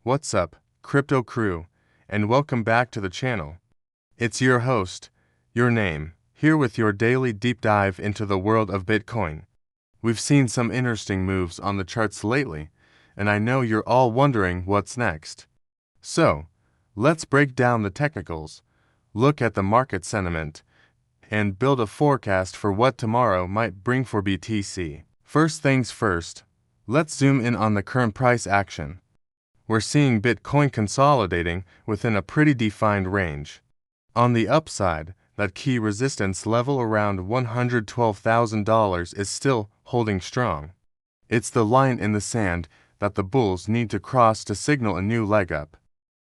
What's up, crypto crew, and welcome back to the channel. It's your host, your name, here with your daily deep dive into the world of Bitcoin. We've seen some interesting moves on the charts lately, and I know you're all wondering what's next. So, let's break down the technicals, look at the market sentiment, and build a forecast for what tomorrow might bring for BTC. First things first, let's zoom in on the current price action. We're seeing Bitcoin consolidating within a pretty defined range. On the upside, that key resistance level around $112,000 is still holding strong. It's the line in the sand that the bulls need to cross to signal a new leg up.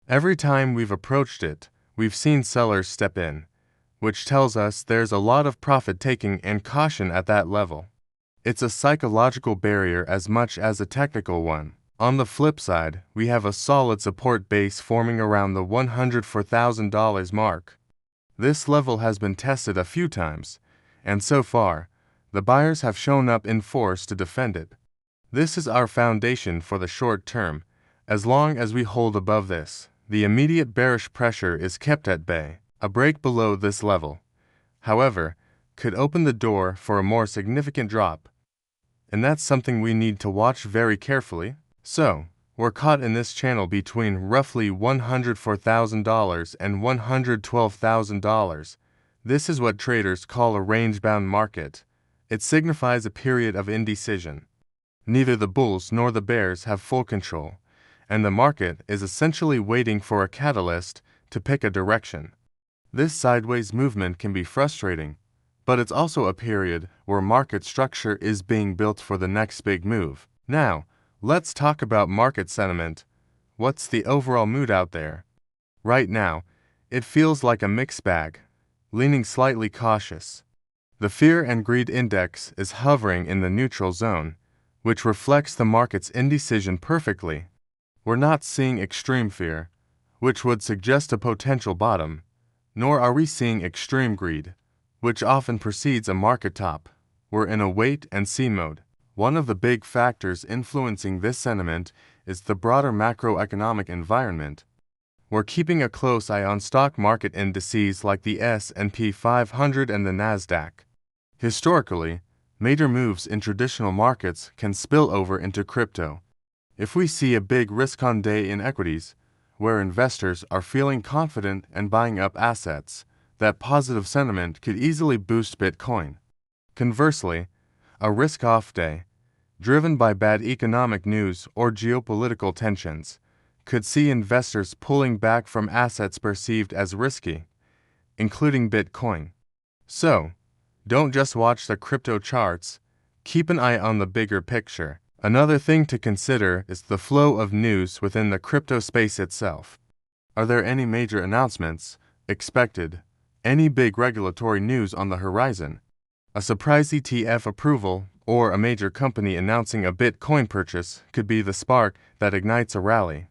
Every time we've approached it, we've seen sellers step in, which tells us there's a lot of profit-taking and caution at that level. It's a psychological barrier as much as a technical one. On the flip side, we have a solid support base forming around the $104,000 mark. This level has been tested a few times, and so far, the buyers have shown up in force to defend it. This is our foundation for the short term. As long as we hold above this, the immediate bearish pressure is kept at bay. A break below this level, however, could open the door for a more significant drop. And that's something we need to watch very carefully. So, we're caught in this channel between roughly $104,000 and $112,000. This is what traders call a range-bound market. It signifies a period of indecision. Neither the bulls nor the bears have full control, and the market is essentially waiting for a catalyst to pick a direction. This sideways movement can be frustrating, but it's also a period where market structure is being built for the next big move. Now, let's talk about market sentiment. What's the overall mood out there? Right now, it feels like a mixed bag, leaning slightly cautious. The Fear and Greed Index is hovering in the neutral zone, which reflects the market's indecision perfectly. We're not seeing extreme fear, which would suggest a potential bottom, nor are we seeing extreme greed, which often precedes a market top. We're in a wait-and-see mode. One of the big factors influencing this sentiment is the broader macroeconomic environment. We're keeping a close eye on stock market indices like the S&P 500 and the Nasdaq. Historically, major moves in traditional markets can spill over into crypto. If we see a big risk-on day in equities, where investors are feeling confident and buying up assets, that positive sentiment could easily boost Bitcoin. Conversely, a risk-off day, driven by bad economic news or geopolitical tensions, could see investors pulling back from assets perceived as risky, including Bitcoin. So, don't just watch the crypto charts, keep an eye on the bigger picture. Another thing to consider is the flow of news within the crypto space itself. Are there any major announcements expected? Any big regulatory news on the horizon? A surprise ETF approval or a major company announcing a Bitcoin purchase could be the spark that ignites a rally.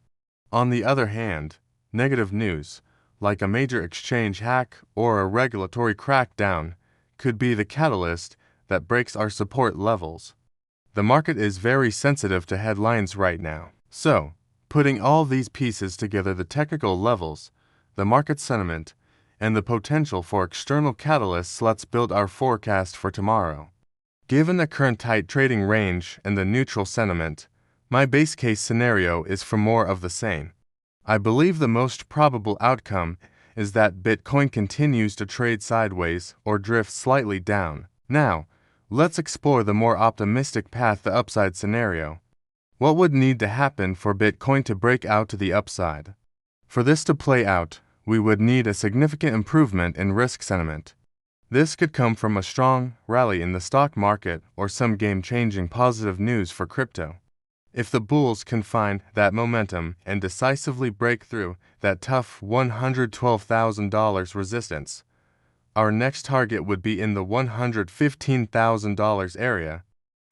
On the other hand, negative news, like a major exchange hack or a regulatory crackdown, could be the catalyst that breaks our support levels. The market is very sensitive to headlines right now. So, putting all these pieces together, the technical levels, the market sentiment, and the potential for external catalysts, let's build our forecast for tomorrow. Given the current tight trading range and the neutral sentiment, my base case scenario is for more of the same. I believe the most probable outcome is that Bitcoin continues to trade sideways or drift slightly down. Now, let's explore the more optimistic path, the upside scenario. What would need to happen for Bitcoin to break out to the upside? For this to play out, we would need a significant improvement in risk sentiment. This could come from a strong rally in the stock market or some game-changing positive news for crypto. If the bulls can find that momentum and decisively break through that tough $112,000 resistance, our next target would be in the $115,000 area.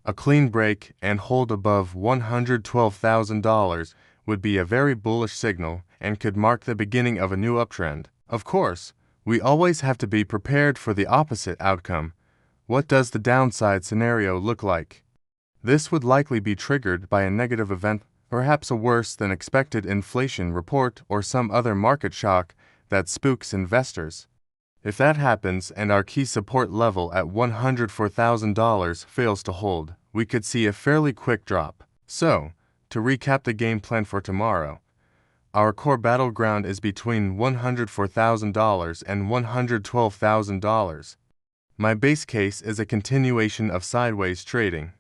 A clean break and hold above $112,000 would be a very bullish signal and could mark the beginning of a new uptrend. Of course, we always have to be prepared for the opposite outcome. What does the downside scenario look like? This would likely be triggered by a negative event Perhaps a worse than expected inflation report or some other market shock that spooks investors. If that happens and our key support level at $104,000 fails to hold, we could see a fairly quick drop. So, to recap the game plan for tomorrow, our core battleground is between $104,000 and $112,000. My base case is a continuation of sideways trading,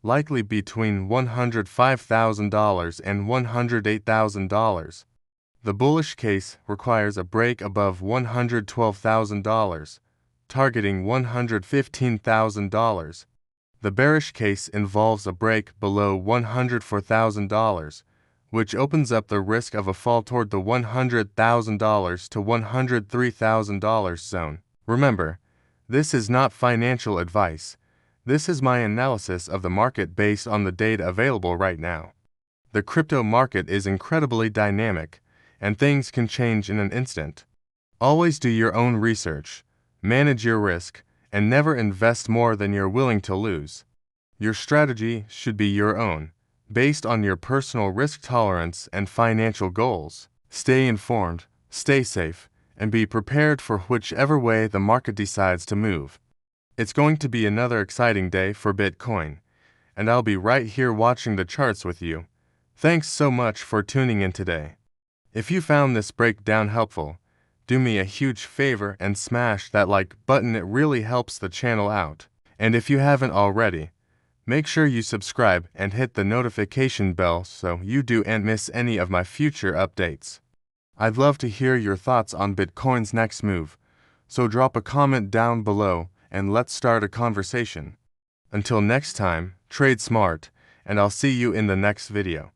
likely between $105,000 and $108,000. The bullish case requires a break above $112,000, targeting $115,000. The bearish case involves a break below $104,000, which opens up the risk of a fall toward the $100,000 to $103,000 zone. Remember, this is not financial advice. This is my analysis of the market based on the data available right now. The crypto market is incredibly dynamic, and things can change in an instant. Always do your own research, manage your risk, and never invest more than you're willing to lose. Your strategy should be your own, based on your personal risk tolerance and financial goals. Stay informed, stay safe, and be prepared for whichever way the market decides to move. It's going to be another exciting day for Bitcoin, and I'll be right here watching the charts with you. Thanks so much for tuning in today. If you found this breakdown helpful, do me a huge favor and smash that like button. It really helps the channel out. And if you haven't already, make sure you subscribe and hit the notification bell so you don't miss any of my future updates. I'd love to hear your thoughts on Bitcoin's next move, so drop a comment down below and let's start a conversation. Until next time, trade smart, and I'll see you in the next video.